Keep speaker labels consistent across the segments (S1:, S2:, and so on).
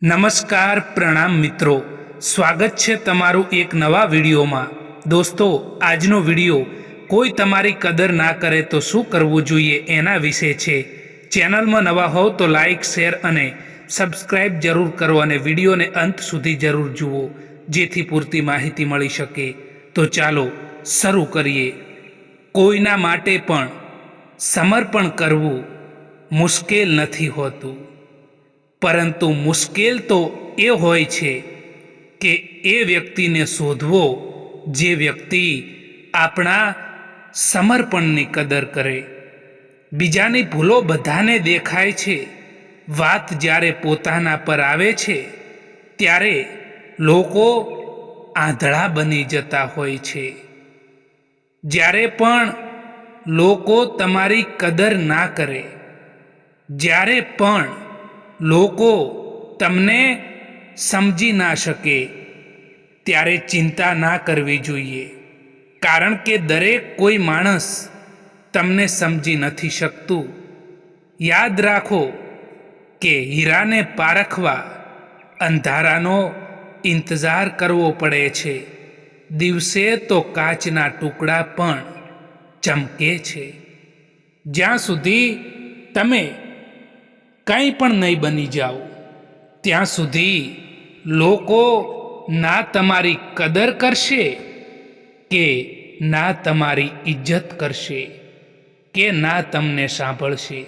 S1: નમસ્કાર પ્રણામ મિત્રો, સ્વાગત છે તમારું એક નવા વિડીયોમાં। દોસ્તો, આજનો વિડીયો કોઈ તમારી કદર ના કરે તો શું કરવું જોઈએ એના વિશે છે। ચેનલમાં નવા હોવ તો લાઈક, શેર અને સબસ્ક્રાઈબ જરૂર કરો અને વિડીયોને અંત સુધી જરૂર જુઓ, જેથી પૂરતી માહિતી મળી શકે। તો ચાલો શરૂ કરીએ। કોઈના માટે પણ સમર્પણ કરવું મુશ્કેલ નથી હોતું, પરંતુ મુશ્કેલ તો એ હોય છે કે એ વ્યક્તિને શોધવો જે વ્યક્તિ આપણા સમર્પણની કદર કરે। બીજાની ભૂલો બધાને દેખાય છે, વાત જ્યારે પોતાના પર આવે છે ત્યારે લોકો આંધળા બની જતા હોય છે। જ્યારે પણ લોકો તમારી કદર ના કરે, જ્યારે પણ લોકો તમને સમજી ના શકે, ત્યારે ચિંતા ના કરવી જોઈએ, કારણ કે દરેક કોઈ માણસ તમને સમજી નથી શકતું। યાદ રાખો કે હીરાને પારખવા અંધારાનો ઇંતજાર કરવો પડે છે, દિવસે તો કાચના ટુકડા પણ ચમકે છે। જ્યાં સુધી તમે કંઈ પણ નહીં બની જાઓ, ત્યાં સુધી લોકો ના તમારી કદર કરશે, કે ના તમારી ઇજ્જત કરશે, કે ના તમને સાંભળશે।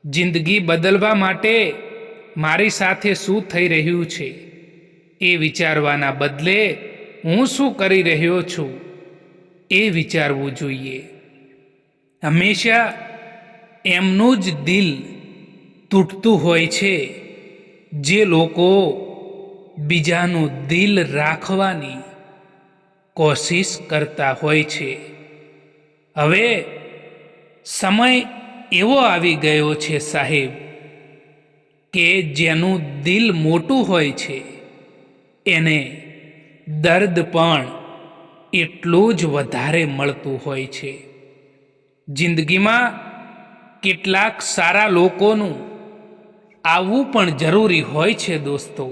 S1: જિંદગી બદલવા માટે મારી સાથે શું થઈ રહ્યું છે એ વિચારવાના બદલે હું શું કરી રહ્યો છું એ વિચારવું જોઈએ। હંમેશા એમનું જ દિલ તૂટતું હોય છે જે લોકો બીજાનું દિલ રાખવાની કોશિશ કરતા હોય છે। હવે સમય એવો આવી ગયો છે સાહેબ, કે જેનું દિલ મોટું હોય છે એને દર્દ પણ એટલું જ વધારે મળતું હોય છે। જિંદગીમાં કેટલાક સારા લોકોનું આવવું પણ જરૂરી હોય છે દોસ્તો,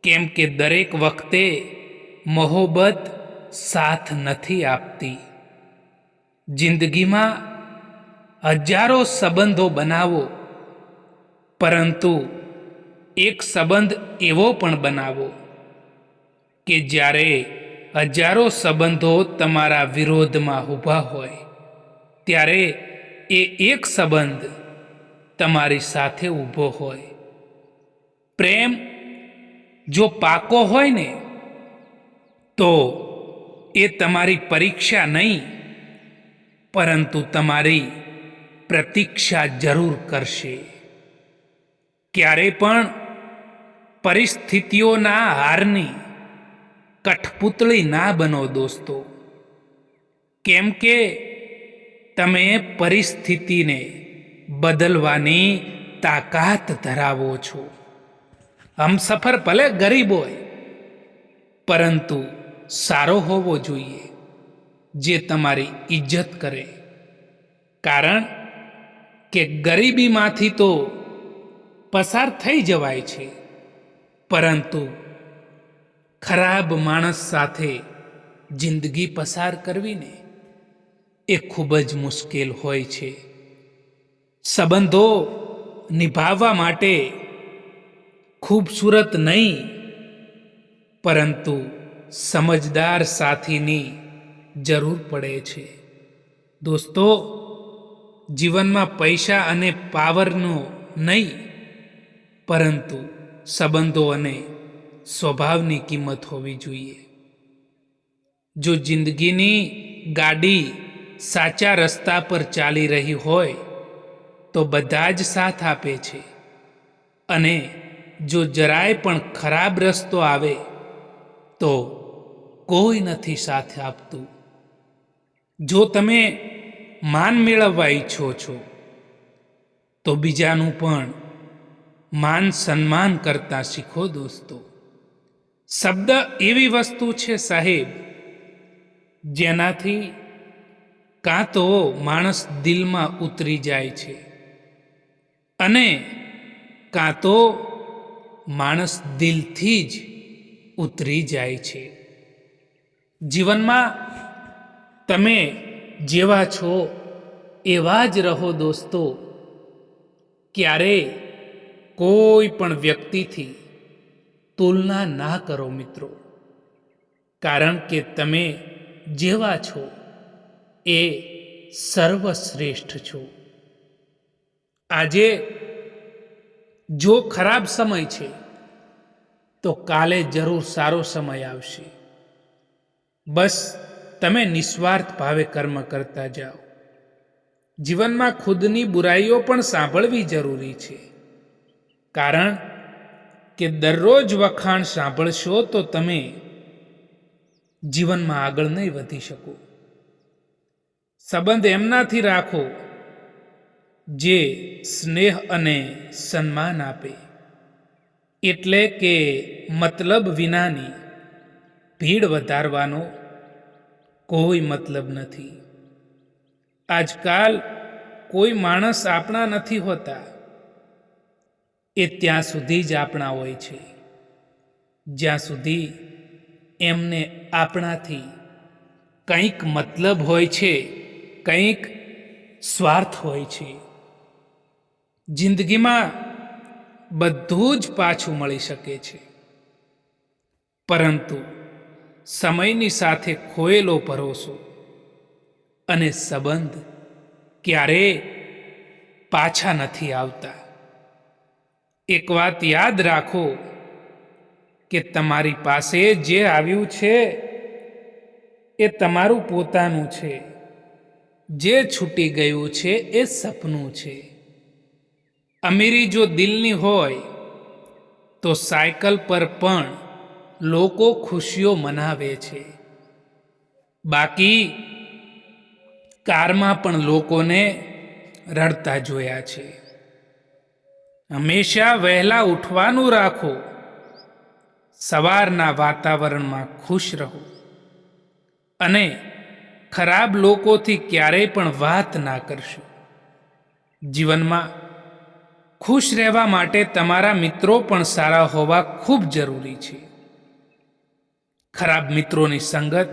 S1: કેમ કે દરેક વખતે મોહબ્બત સાથ નથી આપતી। જિંદગીમાં હજારો સંબંધો બનાવો, પરંતુ એક સંબંધ એવો પણ બનાવો કે જ્યારે હજારો સંબંધો તમારા વિરોધમાં ઊભા હોય, ત્યારે એ એક સંબંધ તમારી સાથે ઊભો હોય। પ્રેમ જો પાકો હોય ને, તો એ તમારી પરીક્ષા નહીં, પરંતુ તમારી પ્રતીક્ષા જરૂર કરશે। ક્યારે પણ પરિસ્થિતિઓના હારની કઠપુતળી ના બનો દોસ્તો, કેમ કે તમે પરિસ્થિતિને બદલવાની તાકાત ધરાવો છો। હમસફર ભલે ગરીબ હોય, પરંતુ સારો હોવો જોઈએ, જે તમારી ઇજ્જત કરે, કારણ કે ગરીબીમાંથી તો પસાર થઈ જવાય છે, પરંતુ ખરાબ માણસ સાથે જિંદગી પસાર કરવીને એ ખૂબ જ મુશ્કેલ હોય છે। સંબંધો નિભાવવા માટે ખૂબસૂરત નહીં, પરંતુ સમજદાર સાથીની જરૂર પડે છે। દોસ્તો, જીવનમાં પૈસા અને પાવરનો નહીં, પરંતુ સંબંધો અને સ્વભાવની કિંમત હોવી જોઈએ। જો જિંદગીની ગાડી સાચા રસ્તા પર ચાલી રહી હોય તો બધા જ સાથ આપે છે, અને જો જરાય પણ ખરાબ રસ્તો આવે તો કોઈ નથી સાથ આપતું। જો તમે માન મેળવવા ઈચ્છો છો તો બીજાનું પણ માન સન્માન કરતા શીખો દોસ્તો। શબ્દ એવી વસ્તુ છે સાહેબ, જેનાથી કાં તો માણસ દિલમાં ઉતરી જાય છે, અને કાં તો માણસ દિલથી જ ઉતરી જાય છે. જીવનમાં તમે જેવા છો એવા જ રહો દોસ્તો. ક્યારેય કોઈ પણ વ્યક્તિથી તુલના ના કરો મિત્રો, કારણ કે તમે જેવા છો એ સર્વશ્રેષ્ઠ છો. આજે જો ખરાબ સમય છે તો કાલે જરૂર સારો સમય આવશે. બસ તમે નિસ્વાર્થ ભાવે કર્મ કરતા જાઓ. જીવનમાં ખુદની બુરાઈઓ પણ સાંભળવી જરૂરી છે, કારણ કે દરરોજ વખાણ સાંભળશો તો તમે જીવનમાં આગળ નહીં વધી શકો. સંબંધ એમનાથી રાખો જે સ્નેહ અને સન્માન આપે, એટલે કે મતલબ વિનાની ભીડ વધારવાનો કોઈ મતલબ નથી. આજકાલ કોઈ માણસ આપણા નથી હોતા, એ ત્યાં સુધી જ આપણા હોય છે જ્યાં સુધી એમને આપણાથી કંઈક મતલબ હોય છે, કંઈક સ્વાર્થ હોય છે. જિંદગીમાં બધું જ પાછું મળી શકે છે, પરંતુ સમયની સાથે ખોયેલો ભરોસો અને સંબંધ ક્યારેય પાછા નથી આવતા. એક વાત યાદ રાખો કે તમારી પાસે જે આવ્યું છે એ તમારું પોતાનું છે, જે છૂટી ગયું છે એ સપનું છે. અમીરી જો દિલની હોય તો સાયકલ પર પણ લોકો ખુશીઓ મનાવે છે, બાકી કારમાં પણ લોકોને રડતા જોયા છે. હંમેશા વહેલા ઉઠવાનું રાખો, સવારના વાતાવરણમાં ખુશ રહો અને ખરાબ લોકોથી ક્યારેય પણ વાત ના કરશો. જીવનમાં ખુશ રહેવા માટે તમારા મિત્રો પણ સારા હોવા ખૂબ જરૂરી છે. ખરાબ મિત્રોની સંગત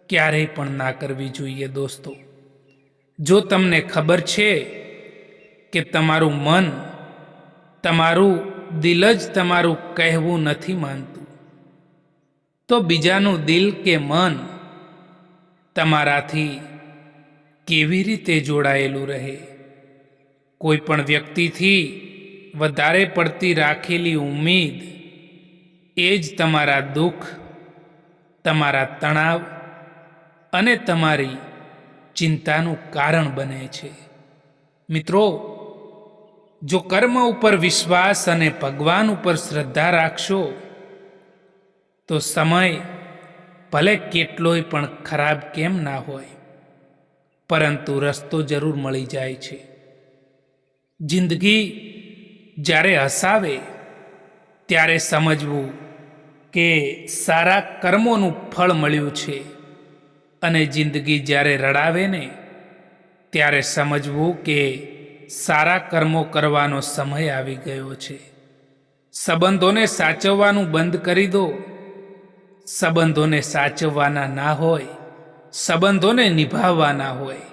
S1: ક્યારેય પણ ના કરવી જોઈએ દોસ્તો. જો તમને ખબર છે કે તમારું મન, તમારું દિલ જ તમારું કહેવું નથી માનતું, તો બીજાનું દિલ કે મન તમારાથી કેવી રીતે જોડાયેલું રહે? કોઈ પણ વ્યક્તિથી વધારે પડતી રાખેલી ઉમ્મીદ એ જ તમારા દુઃખ, તમારા તણાવ અને તમારી ચિંતાનું કારણ બને છે. મિત્રો, જો કર્મ ઉપર વિશ્વાસ અને ભગવાન ઉપર શ્રદ્ધા રાખશો તો સમય ભલે કેટલોય પણ ખરાબ કેમ ના હોય, પરંતુ રસ્તો જરૂર મળી જાય છે. જિંદગી જ્યારે હસાવે ત્યારે સમજવું કે સારા કર્મોનું ફળ મળ્યું છે, અને જિંદગી જ્યારે રડાવે ને ત્યારે સમજવું કે સારા કર્મો કરવાનો સમય આવી ગયો છે. સંબંધોને સાચવવાનું બંધ કરી દો. સંબંધોને સાચવવાના ના હોય, સંબંધોને નિભાવવાના હોય,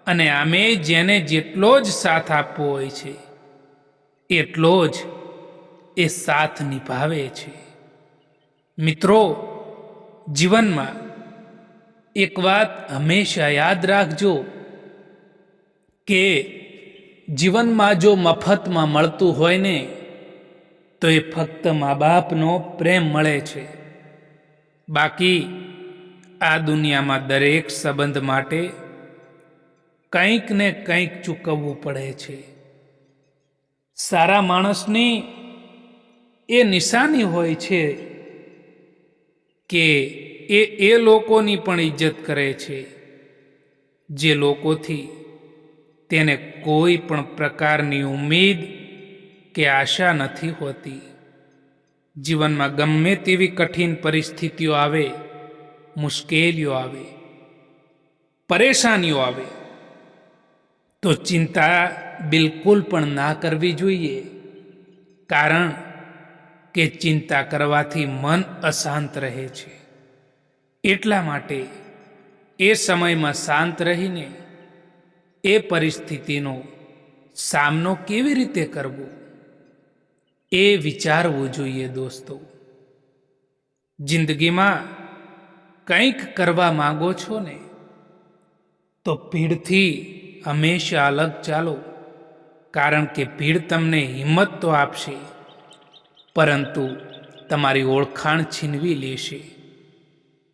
S1: અને આમે જેને જેટલો જ સાથ આપવો હોય છે એટલો જ એ સાથ નિભાવે છે. મિત્રો, જીવનમાં એક વાત હંમેશા યાદ રાખજો કે જીવનમાં જો મફતમાં મળતું હોય ને તો એ ફક્ત મા બાપનો પ્રેમ મળે છે. બાકી આ દુનિયામાં દરેક સંબંધ માટે કંઈક ને કંઈક ચૂકવવું પડે છે. સારા માણસની એ નિશાની હોય છે કે એ લોકોની પણ ઇજ્જત કરે છે જે લોકોથી તેને કોઈ પણ પ્રકારની ઉમ્મીદ કે આશા નથી હોતી. જીવનમાં ગમે તેવી કઠિન પરિસ્થિતિઓ આવે, મુશ્કેલીઓ આવે, પરેશાનીઓ આવે, તો ચિંતા બિલકુલ પણ ના કરવી જોઈએ, કારણ કે ચિંતા કરવાથી મન અશાંત રહે છે. એટલા માટે એ સમયમાં શાંત રહીને એ પરિસ્થિતિનો સામનો કેવી રીતે કરવો એ વિચારવું જોઈએ દોસ્તો. જિંદગીમાં કંઈક કરવા માંગો છો ને તો ભીડથી હંમેશા અલગ ચાલો, કારણ કે ભીડ તમને હિંમત તો આપશે, પરંતુ તમારી ઓળખાણ છીનવી લેશે.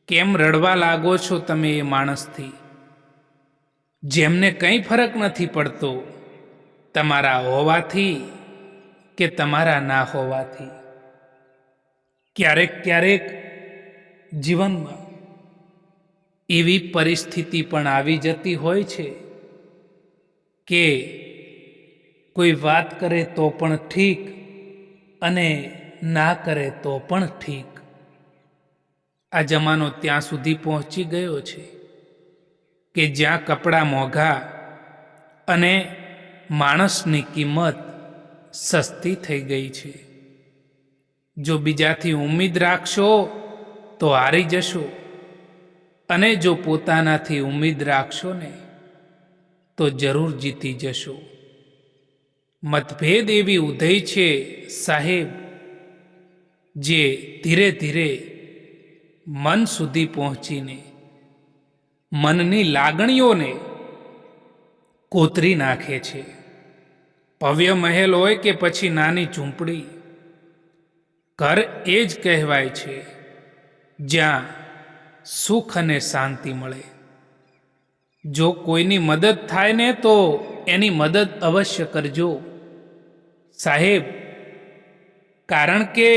S1: કેમ રડવા લાગો છો તમે એ માણસથી જેમને કંઈ ફરક નથી પડતો તમારા હોવાથી કે તમારા ના હોવાથી? ક્યારેક ક્યારેક જીવનમાં એવી પરિસ્થિતિ પણ આવી જતી હોય છે કે કોઈ વાત કરે તો પણ ઠીક અને ના કરે તો પણ ઠીક. આ જમાનો ત્યાં સુધી પહોંચી ગયો છે કે જ્યાં કપડાં મોંઘા અને માણસની કિંમત સસ્તી થઈ ગઈ છે. જો બીજાથી ઉમ્મીદ રાખશો તો હારી જશો, અને જો પોતાનાથી ઉમ્મીદ રાખશો ને તો જરૂર જીતી જશો. મતભેદ એવી ઉધઈ છે સાહેબ, જે ધીરે ધીરે મન સુધી પહોંચીને મનની લાગણીઓને કોતરી નાખે છે. ભવ્ય મહેલ હોય કે પછી નાની ઝૂંપડી, ઘર એ જ કહેવાય છે જ્યાં સુખ અને શાંતિ મળે. જો કોઈની મદદ થાય ને તો એની મદદ અવશ્ય કરજો સાહેબ, કારણ કે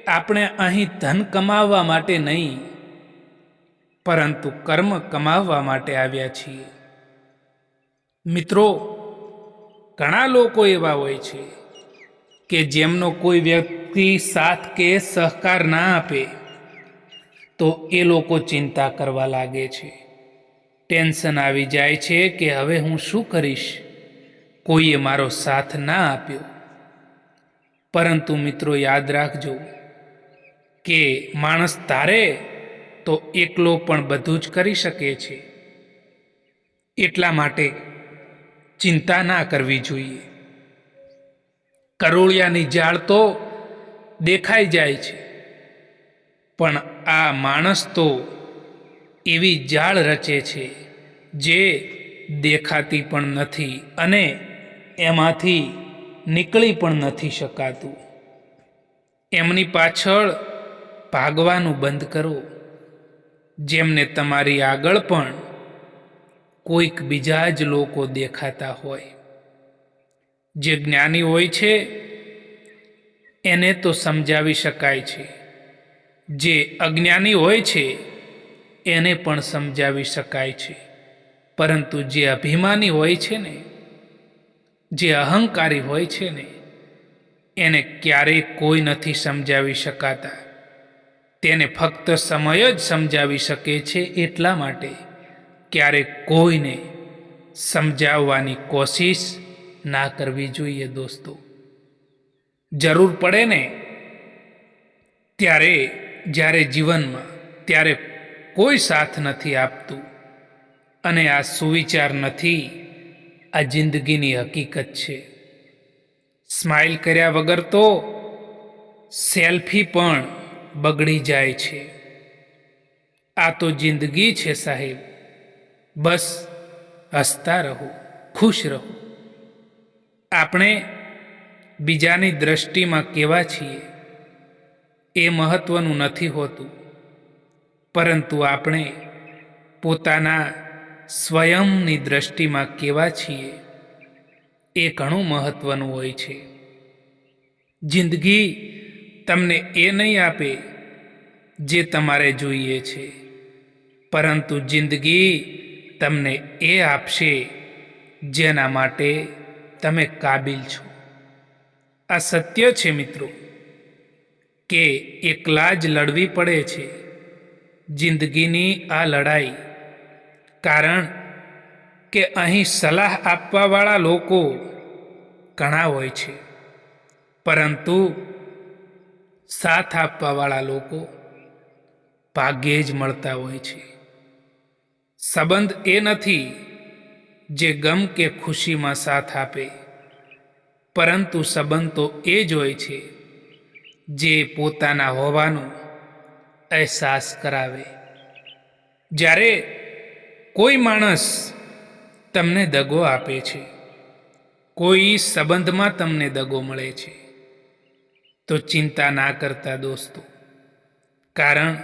S1: આપણે અહીં ધન કમાવવા માટે નહીં, પરંતુ કર્મ કમાવવા માટે આવ્યા છીએ. મિત્રો, ઘણા લોકો એવા હોય છે કે જેમનો કોઈ વ્યક્તિ સાથ કે સહકાર ના આપે તો એ લોકો ચિંતા કરવા લાગે છે. ટેન્શન આવી જાય છે કે હવે હું શું કરીશ, કોઈએ મારો સાથ ના આપ્યો. પરંતુ મિત્રો, યાદ રાખજો કે માણસ ધારે તો એકલો પણ બધું જ કરી શકે છે. એટલા માટે ચિંતા ના કરવી જોઈએ. કરોળિયાની જાળ તો દેખાઈ જાય છે, પણ આ માણસ તો એવી જાળ રચે છે જે દેખાતી પણ નથી અને એમાંથી નીકળી પણ નથી શકાતું. એમની પાછળ ભાગવાનું બંધ કરો, જેમને તમારી આગળ પણ કોઈક બીજા જ લોકો દેખાતા હોય. જે જ્ઞાની હોય છે એને તો સમજાવી શકાય છે, જે અજ્ઞાની હોય છે એને પણ સમજાવી શકાય છે, પરંતુ જે અભિમાની હોય છે ને, જે અહંકારી હોય છે ને, એને ક્યારેય કોઈ નથી સમજાવી શકાતા. તેને ફક્ત સમય જ સમજાવી શકે છે. એટલા માટે ક્યારેક કોઈને સમજાવવાની કોશિશ ના કરવી જોઈએ દોસ્તો. જરૂર પડે ને ત્યારે, જ્યારે જીવનમાં, ત્યારે કોઈ સાથ નથી આપતું, અને આ સુવિચાર નથી, આ જિંદગીની હકીકત છે. સ્માઇલ કર્યા વગર તો સેલ્ફી પણ બગડી જાય છે. આ તો જિંદગી છે સાહેબ. બસ હસતા રહો, ખુશ રહો. આપણે બીજાની દ્રષ્ટિમાં કેવા છીએ એ મહત્વનું નથી હોતું, પરંતુ આપણે પોતાના સ્વયંની દ્રષ્ટિમાં કેવા છીએ એ ઘણું મહત્વનું હોય છે. જિંદગી તમને એ નહીં આપે જે તમારે જોઈએ છે, પરંતુ જિંદગી તમને એ આપશે જેના માટે તમે કાબિલ છો. આ સત્ય છે મિત્રો, કે એકલા જ લડવી પડે છે જિંદગીની આ લડાઈ, કારણ કે અહીં સલાહ આપવાવાળા લોકો ઘણા હોય છે, પરંતુ સાથ આપવાવાળા લોકો ભાગ્યે જ મળતા હોય છે. સંબંધ એ નથી જે ગમ કે ખુશીમાં સાથ આપે, પરંતુ સંબંધ તો એ જ હોય છે જે પોતાના હોવાનો અહેસાસ કરાવે. જ્યારે કોઈ માણસ તમને દગો આપે છે, કોઈ સંબંધમાં તમને દગો મળે છે, તો ચિંતા ના કરતા દોસ્તો, કારણ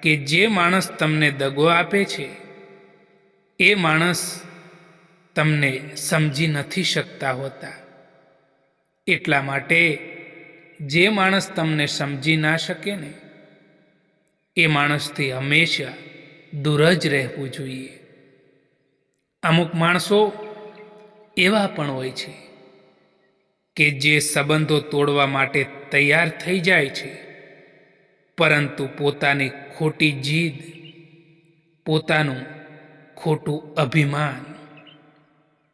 S1: કે જે માણસ તમને દગો આપે છે એ માણસ તમને સમજી નથી શકતા હોતા. એટલા માટે જે માણસ તમને સમજી ના શકે ને એ માણસથી હંમેશા દૂર જ રહેવું જોઈએ. અમુક માણસો એવા પણ હોય છે કે જે સંબંધો તોડવા માટે તૈયાર થઈ જાય છે, પરંતુ પોતાની ખોટી જીદ, પોતાનું ખોટું અભિમાન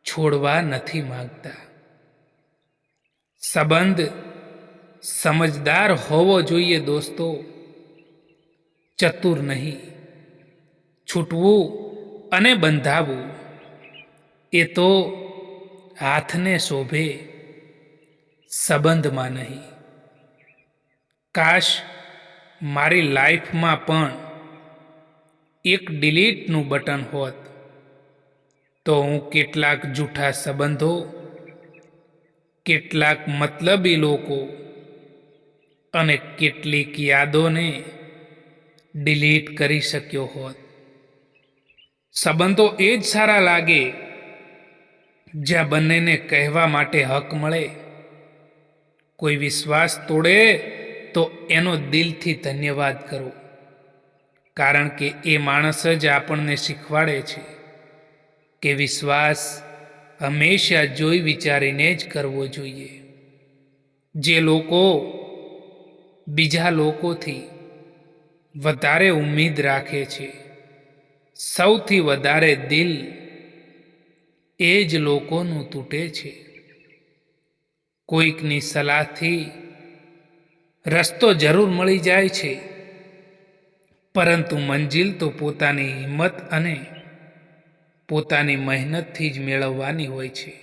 S1: છોડવા નથી માંગતા. સંબંધ સમજદાર હોવો જોઈએ દોસ્તો, ચતુર નહીં. છૂટવું અને બંધાવવું એ તો હાથને શોભે, સંબંધમાં નહીં. કાશ મારી લાઈફમાં પણ એક ડિલીટનું બટન હોત, તો હું કેટલાક જૂઠા સંબંધો, કેટલાક મતલબી લોકો અને કેટલીક યાદોને ડિલીટ કરી શક્યો હોત. સંબંધો એ જ સારા લાગે જ્યાં બંનેને કહેવા માટે હક મળે. કોઈ વિશ્વાસ તોડે તો એનો દિલથી ધન્યવાદ કરો, કારણ કે એ માણસ જ આપણને શીખવાડે છે કે વિશ્વાસ હંમેશા જોઈ વિચારીને જ કરવો જોઈએ. જે લોકો બીજા લોકોથી વધારે ઉમ્મીદ રાખે છે, સૌથી વધારે દિલ એ જ લોકોનું તૂટે છે. કોઈકની સલાહથી રસ્તો જરૂર મળી જાય છે, પરંતુ મંજિલ તો પોતાની હિંમત અને પોતાની મહેનતથી જ મેળવવાની હોય છે.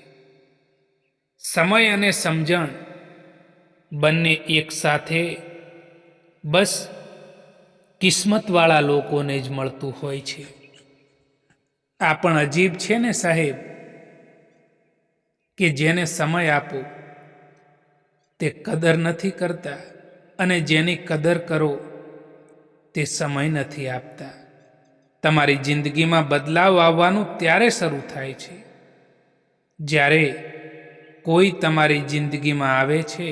S1: સમય અને સમજણ બંને એકસાથે બસ કિસ્મતવાળા લોકોને જ મળતું હોય છે. આ પણ અજીબ છે ને સાહેબ, કે જેને સમય આપો તે કદર નથી કરતા, અને જેની કદર કરો તે સમય નથી આપતા. તમારી જિંદગીમાં બદલાવ આવવાનું ત્યારે શરૂ થાય છે જ્યારે કોઈ તમારી જિંદગીમાં આવે છે,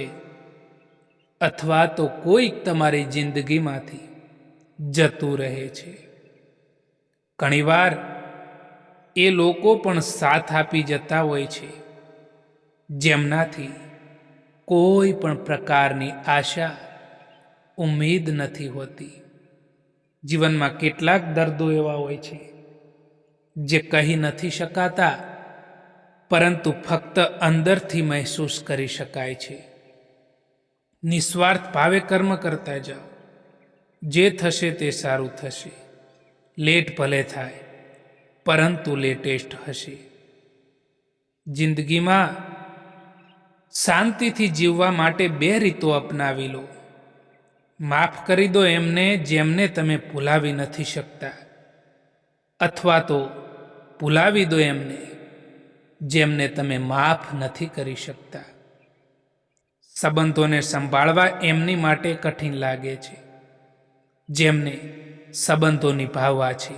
S1: અથવા તો કોઈક તમારી જિંદગીમાંથી જતું રહે છે. ઘણીવાર એ લોકો પણ સાથ આપી જતા હોય છે જેમનાથી કોઈ પણ પ્રકારની આશા, ઉમ્મીદ નથી હોતી. જીવનમાં કેટલાક દર્દો એવા હોય છે જે કહી નથી શકાતા, પરંતુ ફક્ત અંદરથી મહેસૂસ કરી શકાય છે. નિસ્વાર્થ ભાવે કર્મ કરતા જાઓ, જે થશે તે સારું થશે. લેટ ભલે થાય, પરંતુ લેટેસ્ટ હશે. જિંદગીમાં શાંતિથી જીવવા માટે 2 રીતો અપનાવી લો. માફ કરી દો એમને જેમને તમે ભૂલાવી નથી શકતા, અથવા તો ભૂલાવી દો એમને જેમને તમે માફ નથી કરી શકતા. સંબંધોને સંભાળવા એમની માટે કઠિન લાગે છે જેમને સંબંધો નિભાવવા છે.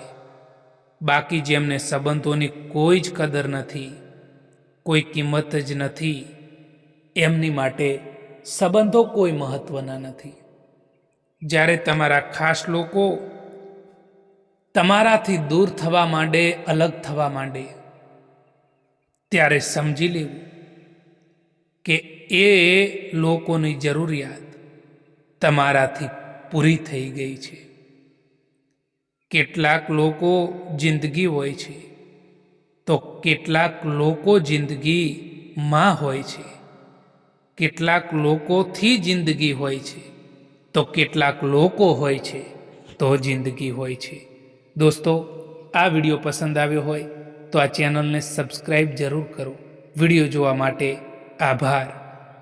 S1: બાકી જેમને સંબંધોની કોઈ જ કદર નથી, કોઈ કિંમત જ નથી, એમની માટે સંબંધો કોઈ મહત્વના નથી. જ્યારે તમારા ખાસ લોકો તમારાથી દૂર થવા માંડે, અલગ થવા માંડે, ત્યારે સમજી લેવું કે એ લોકોની જરૂરિયાત તમારાથી પૂરી થઈ ગઈ છે. કેટલાક લોકો જિંદગી હોય છે, તો કેટલાક લોકો જિંદગીમાં હોય છે. કેટલાક લોકોથી જિંદગી હોય છે, તો કેટલાક લોકો હોય છે તો જિંદગી હોય છે. દોસ્તો, આ વિડીયો પસંદ આવ્યો હોય તો આ ચેનલને સબસ્ક્રાઈબ જરૂર કરો. વિડીયો જોવા માટે આભાર.